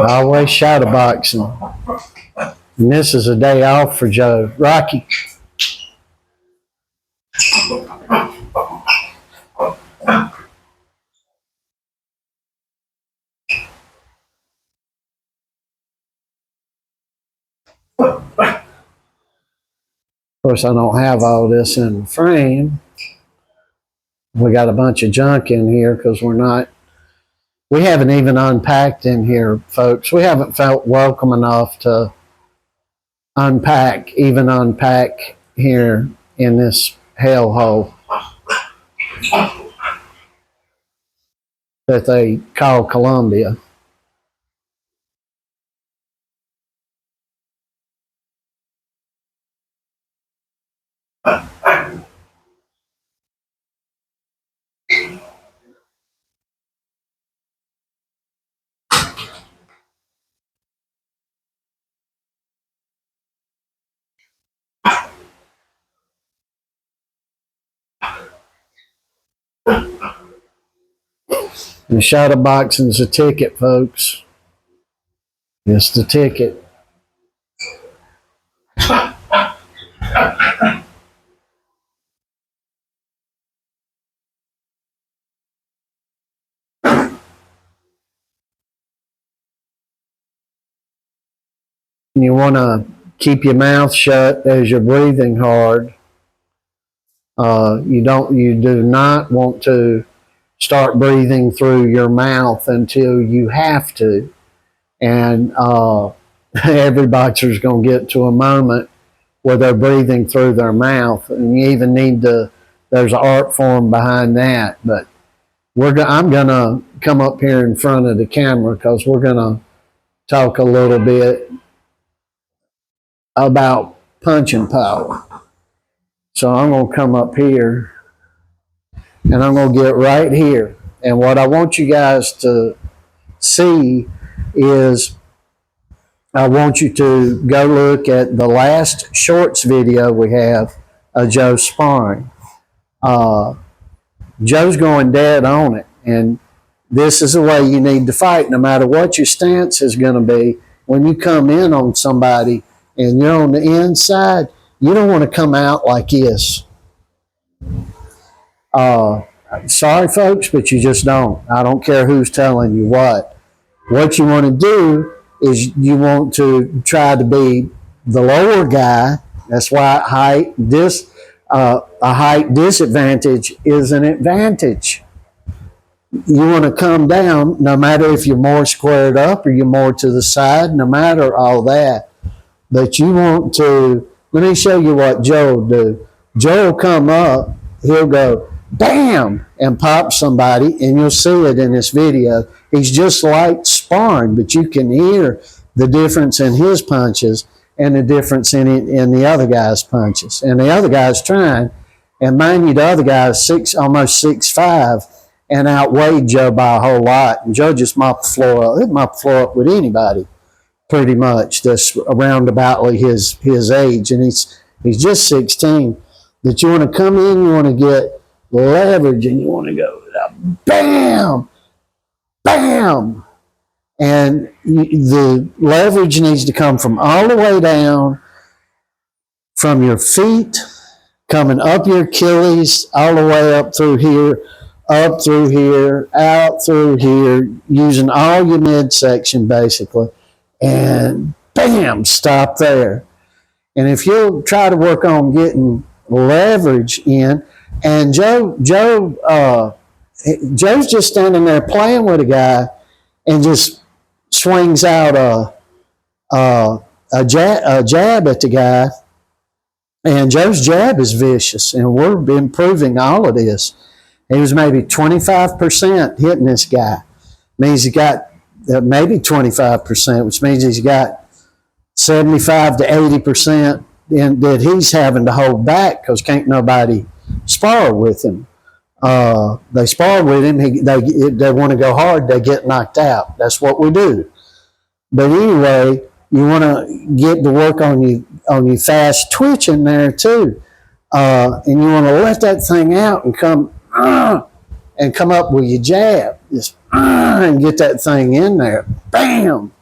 Always shadow boxing. And this is a day off for Joe. Rocky. Of course, I don't have all this in the frame. We got a bunch of junk in here because we haven't even unpacked in here, folks. We haven't felt welcome enough to unpack here in this hellhole that they call Columbia. And shadow boxing's a ticket, folks. It's the ticket. You want to keep your mouth shut as you're breathing hard. You do not want to start breathing through your mouth until you have to. And every boxer's going to get to a moment where they're breathing through their mouth. And you even need there's an art form behind that. But I'm going to come up here in front of the camera because we're going to talk a little bit about punching power. So I'm going to come up here and I'm going to get right here. And what I want you guys to see is I want you to go look at the last shorts video we have of Joe sparring. Joe's going dead on it. And this is the way you need to fight, no matter what your stance is going to be. When you come in on somebody and you're on the inside, you don't want to come out like this. Sorry, folks, but you just don't. I don't care who's telling you what. What you want to do is you want to try to be the lower guy. That's why a height disadvantage is an advantage. You want to come down, no matter if you're more squared up or you're more to the side, no matter all that. But you want to, let me show you what Joe will do. Joe will come up, he'll go, bam, and pop somebody, and you'll see it in this video. He's just like sparring, but you can hear the difference in his punches and the difference in the other guy's punches. And the other guy's trying, and mind you, the other guy's almost 6'5", and outweighed Joe by a whole lot. And Joe just mopped the floor up. He'd mop the floor up with anybody, pretty much, that's around about his age. And he's just 16. But you want to come in, you want to get leverage, and you want to go, bam, bam. And the leverage needs to come from all the way down, from your feet, coming up your Achilles, all the way up through here, out through here, using all your midsection basically, and bam, stop there. And if you'll try to work on getting leverage in, and Joe's just standing there playing with a guy and just swings out a jab at the guy, and Joe's jab is vicious, and we're improving all of this. He was maybe 25% hitting this guy. Means he got maybe 25%, which means he's got 75 to 80% that he's having to hold back because can't nobody spar with him. They spar with him. They want to go hard. They get knocked out. That's what we do. But anyway, you want to get to work on your fast twitching there too, and you want to let that thing out and come up with your jab, just and get that thing in there, bam.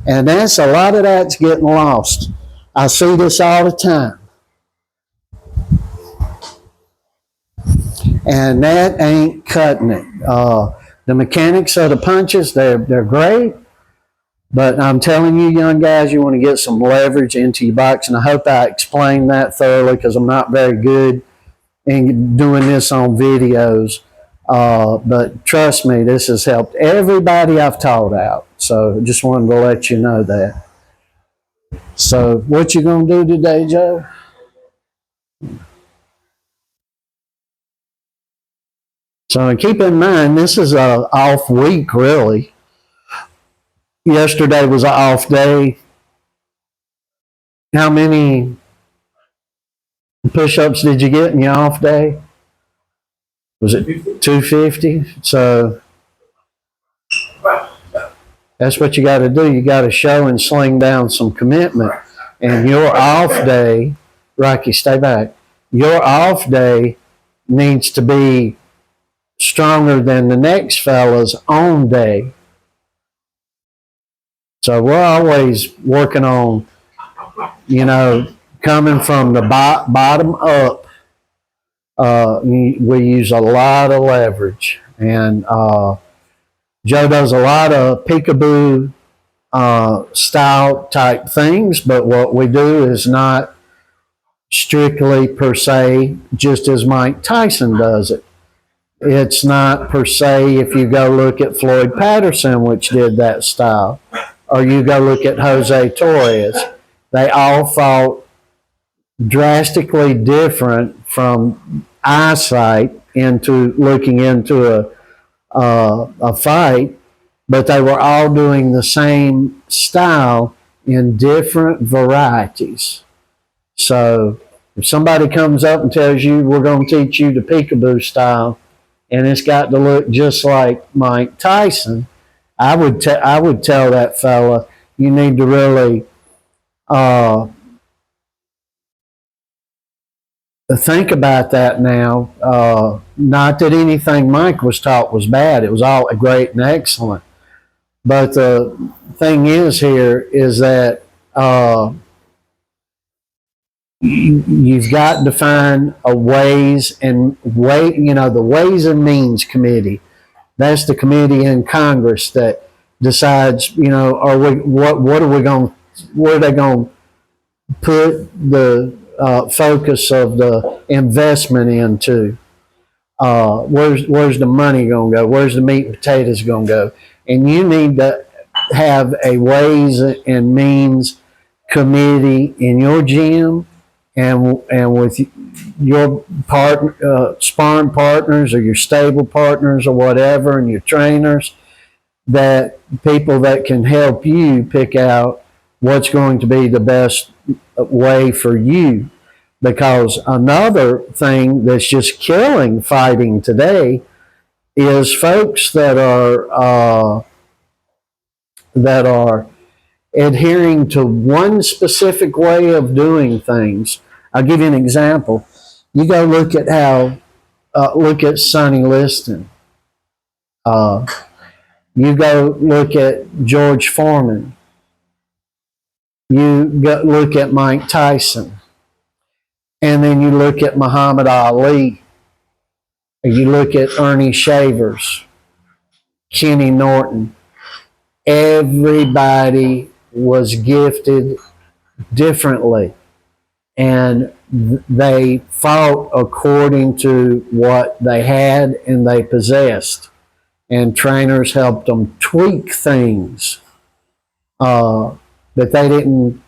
And that's a lot of that's getting lost. I see this all the time. And that ain't cutting it. The mechanics of the punches, they're great. But I'm telling you, young guys, you want to get some leverage into your boxing. I hope I explained that thoroughly because I'm not very good in doing this on videos. But trust me, this has helped everybody I've taught out. So just wanted to let you know that. So what you going to do today, Joe? So keep in mind, this is a off week, really. Yesterday was an off day. How many push-ups did you get in your off day? Was it 250? So that's what you got to do. You got to show and sling down some commitment. And your off day, Rocky, stay back. Your off day needs to be stronger than the next fella's on day. So we're always working on, coming from the bottom up. We use a lot of leverage. And Joe does a lot of peekaboo style type things, but what we do is not strictly per se just as Mike Tyson does it. It's not per se if you go look at Floyd Patterson, which did that style, or you go look at Jose Torres. They all fought drastically different from eyesight into looking into a fight, but they were all doing the same style in different varieties. So if somebody comes up and tells you we're going to teach you the peekaboo style and it's got to look just like Mike Tyson, I would tell that fella, you need to really think about that now. Not that anything Mike was taught was bad. It was all great and excellent. But the thing is here is that you've got to find a ways and the Ways and Means Committee. That's the committee in Congress that decides, where are they going to put the focus of the investment into? Where's the money going to go? Where's the meat and potatoes going to go? And you need to have a Ways and Means Committee in your gym and with your sparring partners or your stable partners or whatever, and your trainers, that people that can help you pick out what's going to be the best way for you. Because another thing that's just killing fighting today is folks that are adhering to one specific way of doing things. I'll give you an example. You go look at look at Sonny Liston. You go look at George Foreman. You go look at Mike Tyson. And then you look at Muhammad Ali. You look at Ernie Shavers, Kenny Norton. Everybody was gifted differently, and they fought according to what they had and they possessed, and trainers helped them tweak things, but they didn't.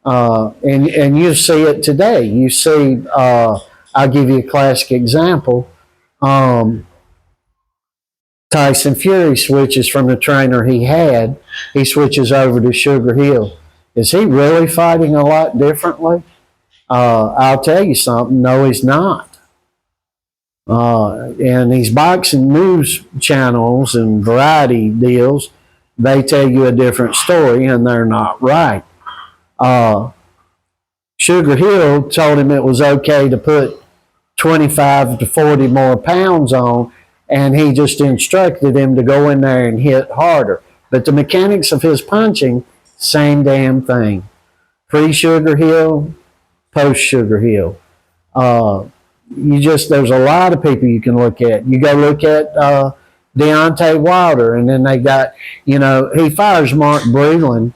And you see it today. You see, I'll give you a classic example. Tyson Fury switches from the trainer he switches over to Sugar Hill. Is he really fighting a lot differently? I'll tell you something, no, he's not. And these boxing news channels and variety deals, they tell you a different story, and they're not right. Sugar Hill told him it was okay to put 25 to 40 more pounds on, and he just instructed him to go in there and hit harder. But the mechanics of his punching Same damn thing. Pre-Sugar Hill, post-Sugar Hill. There's a lot of people you can look at. You go look at Deontay Wilder, and then they got, he fires Mark Breland,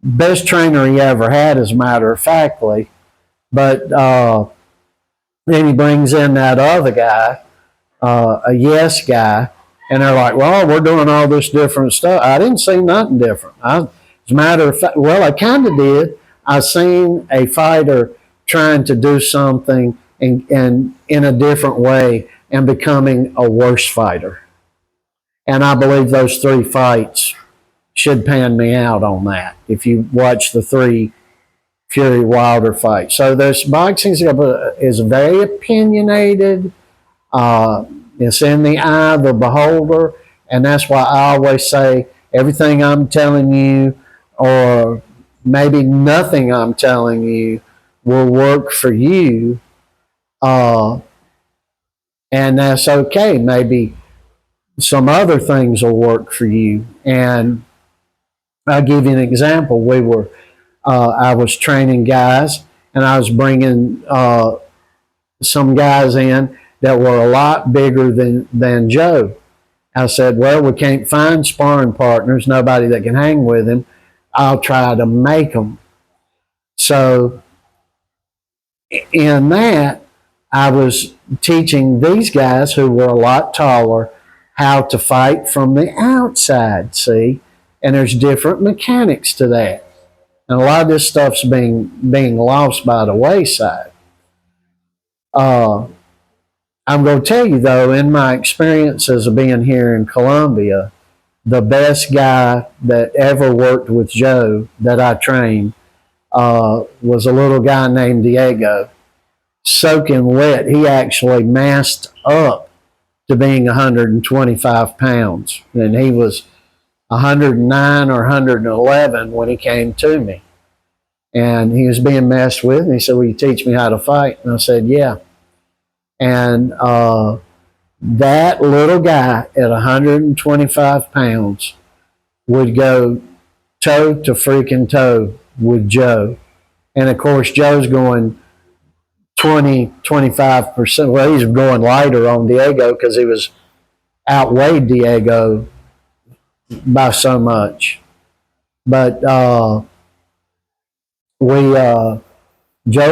best trainer he ever had, as a matter of factly. But then he brings in that other guy, a yes guy, and they're like, well, we're doing all this different stuff. I didn't see nothing different. As a matter of fact, well, I kind of did. I seen a fighter trying to do something and in a different way and becoming a worse fighter. And I believe those 3 fights should pan me out on that if you watch the 3 Fury Wilder fights. So this boxing is very opinionated. It's in the eye of the beholder, and that's why I always say everything I'm telling you, or maybe nothing I'm telling you, will work for you, and that's okay. Maybe some other things will work for you. And I'll give you an example. I was training guys, and I was bringing some guys in that were a lot bigger than Joe. I said, well, we can't find sparring partners, nobody that can hang with him. I'll try to make them. So in that, I was teaching these guys who were a lot taller how to fight from the outside, see? And there's different mechanics to that. And a lot of this stuff's being lost by the wayside. I'm going to tell you, though, in my experiences of being here in Columbia, the best guy that ever worked with Joe that I trained was a little guy named Diego. Soaking wet, he actually masked up to being 125 pounds. And he was 109 or 111 when he came to me. And he was being messed with, and he said, will you teach me how to fight? And I said, yeah. And that little guy at 125 pounds would go toe to freaking toe with Joe. And of course, Joe's going 25%. Well, he's going lighter on Diego because he was outweighed Diego by so much. But Joe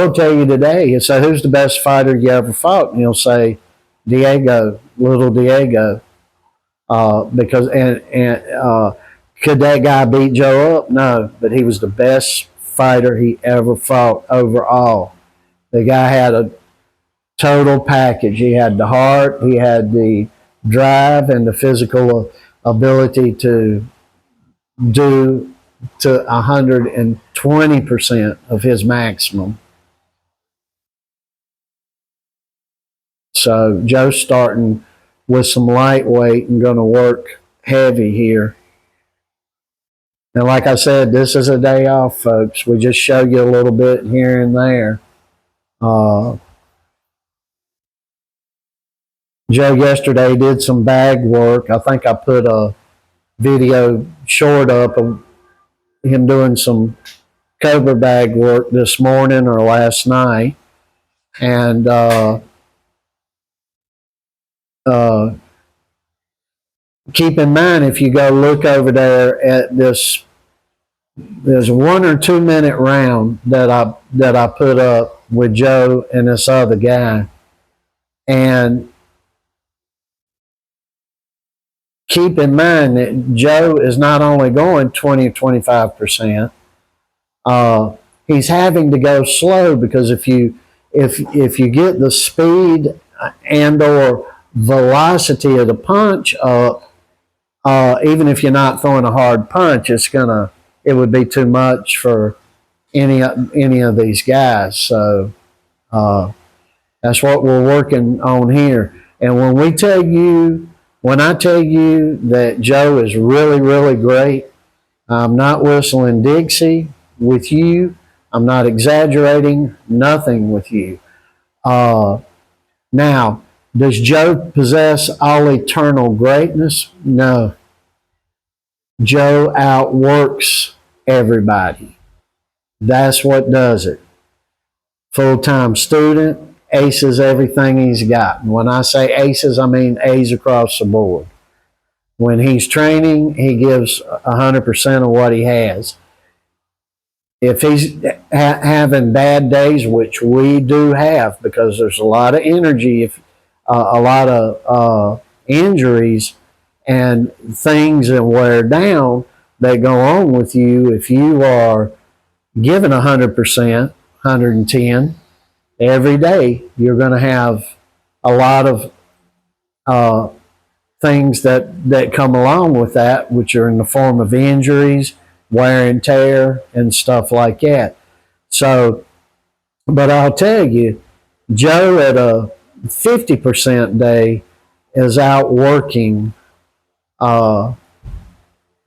will tell you today, he'll say, who's the best fighter you ever fought? And he'll say, Diego, little Diego. Because could that guy beat Joe up? No, but he was the best fighter he ever fought overall. The guy had a total package. He had the heart, he had the drive, and the physical ability to do to 120% of his maximum. So Joe's starting with some lightweight and going to work heavy here. And like I said, this is a day off, folks. We just show you a little bit here and there. Joe yesterday did some bag work. I think I put a video short up of him doing some Cobra bag work this morning or last night. And keep in mind, if you go look over there at this, there's a 1 or 2 minute round that I put up with Joe and this other guy. And keep in mind that Joe is not only going 20 or 25%, he's having to go slow, because if you get the speed and or velocity of the punch up, even if you're not throwing a hard punch, it would be too much for any of these guys. So that's what we're working on here. And when I tell you that Joe is really, really great, I'm not whistling Dixie with you. I'm not exaggerating nothing with you. Now, does Joe possess all eternal greatness? No. Joe outworks everybody. That's what does it. Full-time student, aces everything he's got. And when I say aces, I mean A's across the board. When he's training, he gives 100% of what he has. If he's having bad days, which we do have, because there's a lot of energy, a lot of injuries and things that wear down that go on with you, if you are giving 100%, 110 every day, you're going to have a lot of things that come along with that, which are in the form of injuries, wear and tear, and stuff like that. So, but I'll tell you, Joe at a 50% day is out working the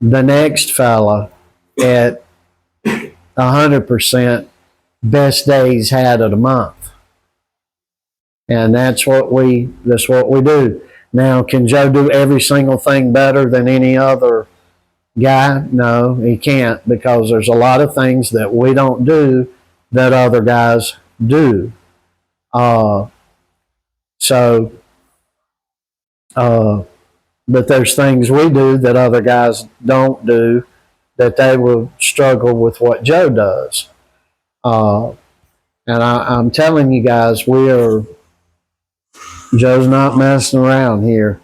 next fella at 100% best days had of the month. And that's what we do. Now, can Joe do every single thing better than any other guy? No, he can't, because there's a lot of things that we don't do that other guys do. But there's things we do that other guys don't do, that they will struggle with what Joe does. And I'm telling you guys, Joe's not messing around here.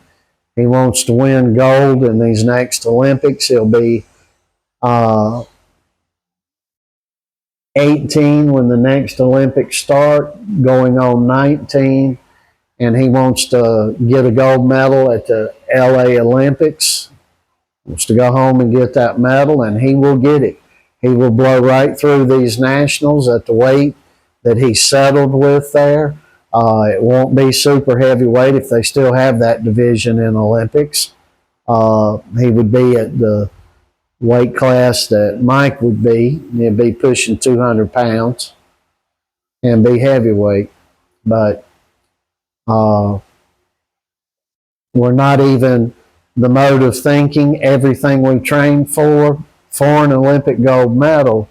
He wants to win gold in these next Olympics. He'll be 18 when the next Olympics start, going on 19, and he wants to get a gold medal at the LA Olympics. He wants to go home and get that medal, and he will get it. He will blow right through these nationals at the weight that he settled with there. It won't be super heavyweight if they still have that division in Olympics. He would be at the weight class that Mike would be. He'd be pushing 200 pounds and be heavyweight. But we're not even the mode of thinking. Everything we train for an Olympic gold medal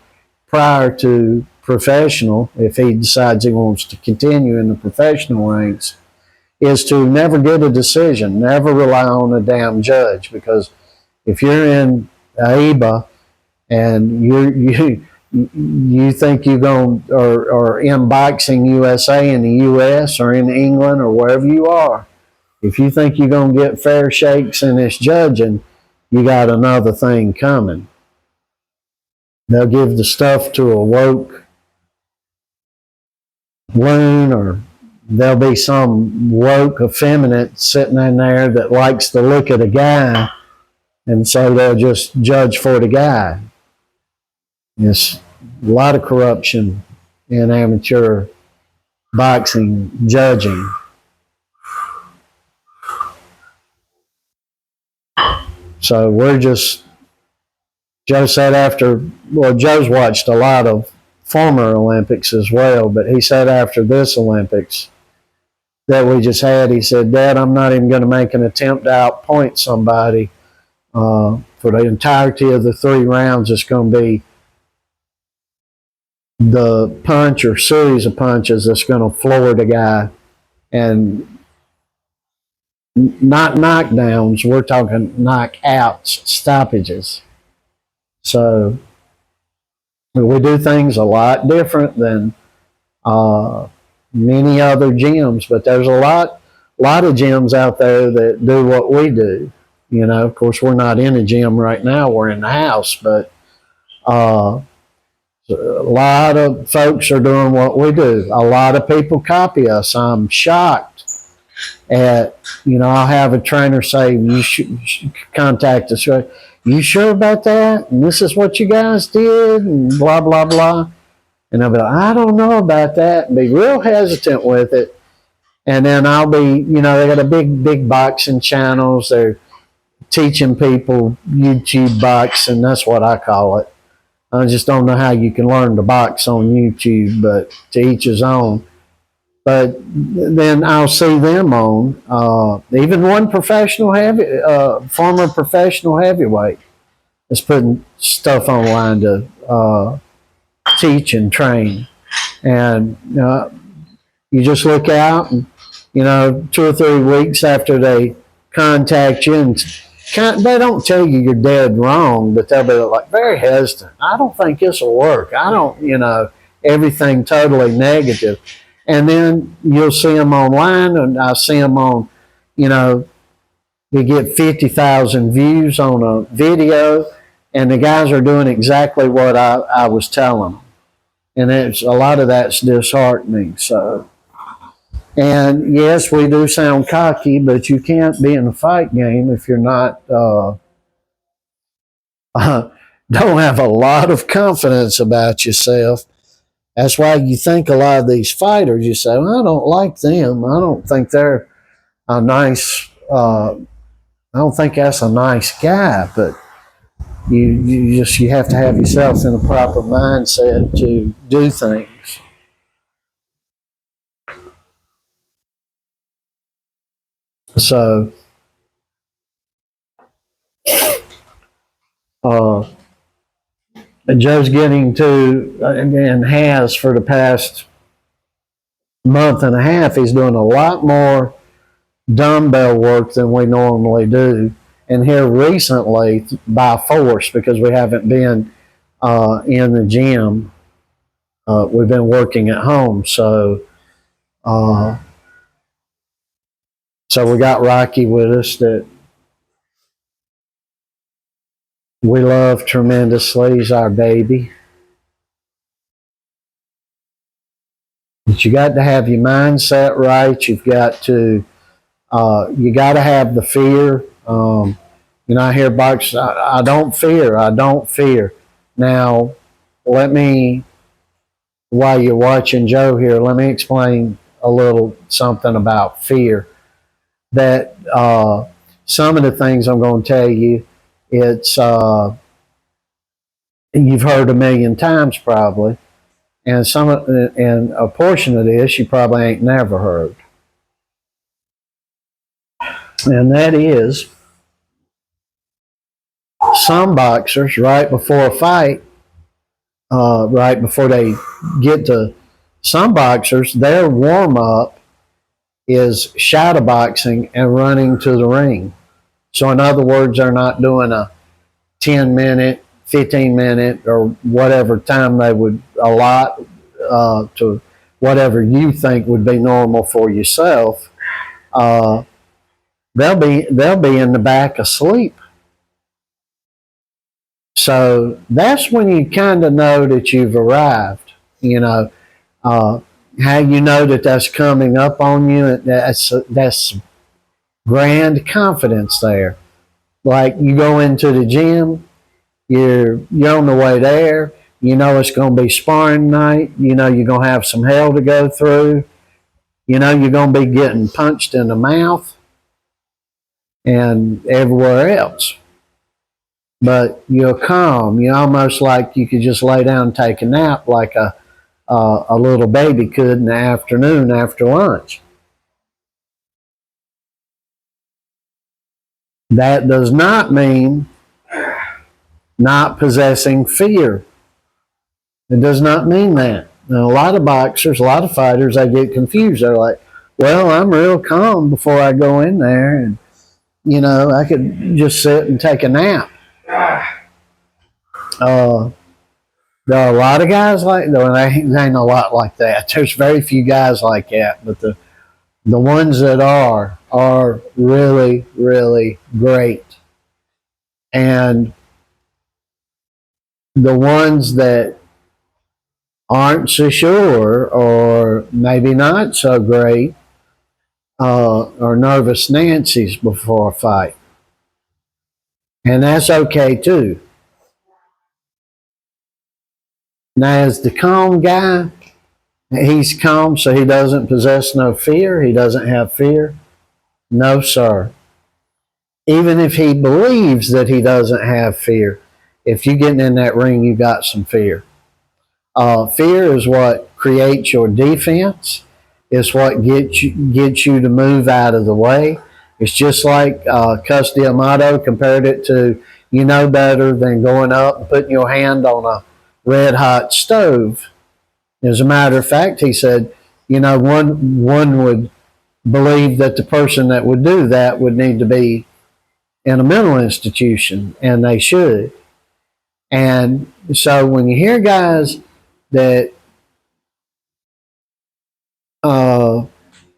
prior to professional, if he decides he wants to continue in the professional ranks, is to never get a decision, never rely on a damn judge. Because if you're in AIBA and you think you're going, or in Boxing USA in the US or in England or wherever you are, if you think you're going to get fair shakes in this judging, you got another thing coming. They'll give the stuff to a woke loon, or there'll be some woke effeminate sitting in there that likes to look at a guy, and so they'll just judge for the guy. There's a lot of corruption in amateur boxing judging. So Joe said Joe's watched a lot of former Olympics as well, but he said after this Olympics that we just had, he said, Dad, I'm not even going to make an attempt to outpoint somebody. For the entirety of the 3 rounds, it's going to be the punch or series of punches that's going to floor the guy, and not knockdowns, we're talking knockouts, stoppages. So we do things a lot different than many other gyms, but there's a lot of gyms out there that do what we do. You know, of course, we're not in a gym right now, we're in the house, but a lot of folks are doing what we do. A lot of people copy us. I'm shocked at, I'll have a trainer say, you should contact us. You sure about that? And this is what you guys did, and blah, blah, blah. And I'll be like, I don't know about that, and be real hesitant with it. And then I'll be, they got a big boxing channels. They're teaching people YouTube boxing. That's what I call it. I just don't know how you can learn to box on YouTube, but to each his own. But then I'll see them on, even one former professional heavyweight is putting stuff online to teach and train. And you just look out and, 2 or 3 weeks after they contact you and they don't tell you you're dead wrong, but they'll be like very hesitant. I don't think this will work. I don't, everything totally negative. And then you'll see them online, and I see them on, you get 50,000 views on a video, and the guys are doing exactly what I was telling them. And it's a lot of that's disheartening. So, and yes, we do sound cocky, but you can't be in a fight game if you're not don't have a lot of confidence about yourself. That's why you think a lot of these fighters, you say, well, I don't like them. I don't think they're a nice. I don't think that's a nice guy, but you have to have yourself in a proper mindset to do things. So, Joe's getting to, and has for the past month and a half, he's doing a lot more dumbbell work than we normally do. And here recently, by force, because we haven't been in the gym, we've been working at home. So we got Rocky with us that we love tremendously. He's our baby. But you got to have your mindset right. You've got to, you got to have the fear. I hear boxers, I don't fear. I don't fear. Now, while you're watching Joe here, let me explain a little something about fear. That some of the things I'm going to tell you, it's you've heard a million times probably, and and a portion of this you probably ain't never heard, and that is some boxers right before a fight, right before they get to some boxers, their warm up is shadow boxing and running to the ring. So in other words, they're not doing a 10-minute, 15-minute, or whatever time they would allot to whatever you think would be normal for yourself. They'll be in the back asleep. So that's when you kind of know that you've arrived. How you know that that's coming up on you, that's grand confidence there. Like you go into the gym, you're on the way there, you know it's going to be sparring night, you know you're going to have some hell to go through, you know you're going to be getting punched in the mouth and everywhere else. But you're calm. You're almost like you could just lay down and take a nap like a little baby could in the afternoon after lunch. That does not mean not possessing fear. It does not mean that. Now, a lot of boxers, a lot of fighters, they get confused. They're like, well, I'm real calm before I go in there, and, I could just sit and take a nap. There are a lot of guys like, there ain't a lot like that. There's very few guys like that, but the ones that are really, really great. And the ones that aren't so sure or maybe not so great are nervous Nancy's before a fight. And that's okay too. Now, as the calm guy, he's calm so he doesn't possess no fear. He doesn't have fear. No, sir. Even if he believes that he doesn't have fear, if you're getting in that ring, you got some fear. Fear is what creates your defense. It's what gets you to move out of the way. It's just like Cus D'Amato compared it to you know better than going up and putting your hand on a red hot stove. As a matter of fact, he said, one would believe that the person that would do that would need to be in a mental institution, and they should. And so when you hear guys that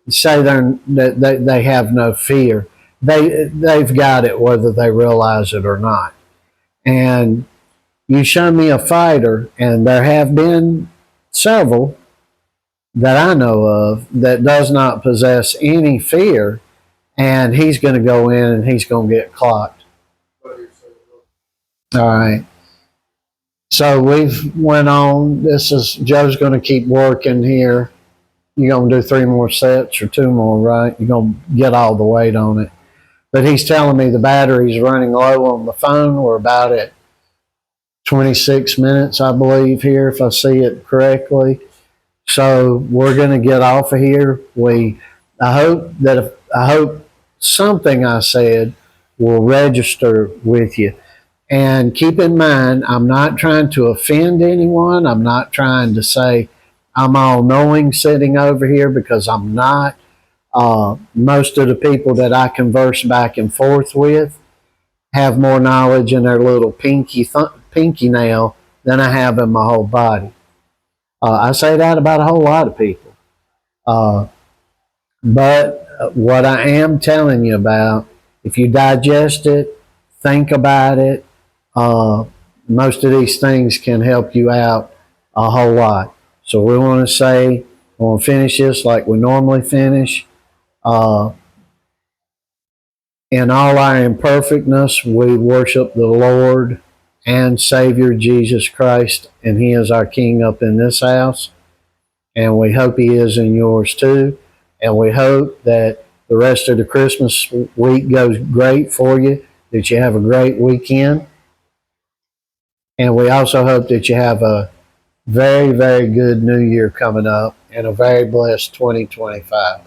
say that they have no fear, they've got it whether they realize it or not. And you show me a fighter, and there have been several that I know of that does not possess any fear, and he's going to go in and he's going to get clocked. All right. So we've went on. Joe's going to keep working here. You're going to do 3 more sets or 2 more, right? You're going to get all the weight on it. But he's telling me the battery's running low on the phone. We're about at 26 minutes, I believe, here, if I see it correctly. So we're going to get off of here. I hope something I said will register with you. And keep in mind, I'm not trying to offend anyone. I'm not trying to say I'm all knowing sitting over here, because I'm not. Most of the people that I converse back and forth with have more knowledge in their little pinky nail than I have in my whole body. I say that about a whole lot of people. But what I am telling you about, if you digest it, think about it, most of these things can help you out a whole lot. So we want to finish this like we normally finish. In all our imperfectness, we worship the Lord and Savior Jesus Christ, and He is our King up in this house, and we hope He is in yours too, and we hope that the rest of the Christmas week goes great for you, that you have a great weekend, and we also hope that you have a very, very good New Year coming up and a very blessed 2025.